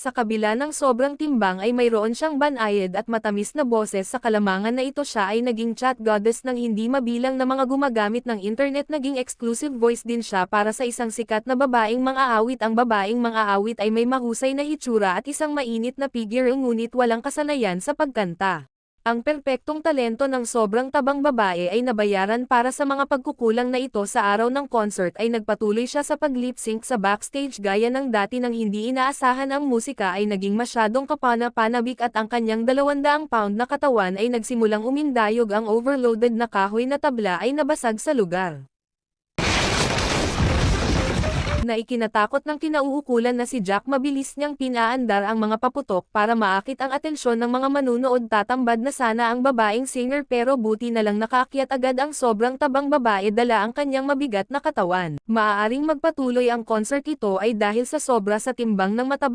Sa kabila ng sobrang timbang ay mayroon siyang banayad at matamis na boses sa kalamangan na ito siya ay naging chat goddess ng hindi mabilang na mga gumagamit ng internet naging exclusive voice din siya para sa isang sikat na babaeng mang-aawit ang babaeng mang-aawit ay may mahusay na hitsura at isang mainit na figure ngunit walang kasanayan sa pagkanta. Ang perpektong talento ng sobrang tabang babae ay nabayaran para sa mga pagkukulang na ito sa araw ng concert ay nagpatuloy siya sa pag-lip-sync sa backstage gaya ng dati nang hindi inaasahan ang musika ay naging masyadong kapana-panabik at ang kanyang 200 pound na katawan ay nagsimulang umindayog ang overloaded na kahoy na tabla ay nabasag sa lugar. Na ikinatakot ng kinauukulan na si Jack mabilis niyang pinaandar ang mga paputok para maakit ang atensyon ng mga manunood tatambad na sana ang babaeng singer pero buti na lang nakaakyat agad ang sobrang tabang babae dala ang kanyang mabigat na katawan. Maaaring magpatuloy ang concert ito ay dahil sa sobra sa timbang ng matabang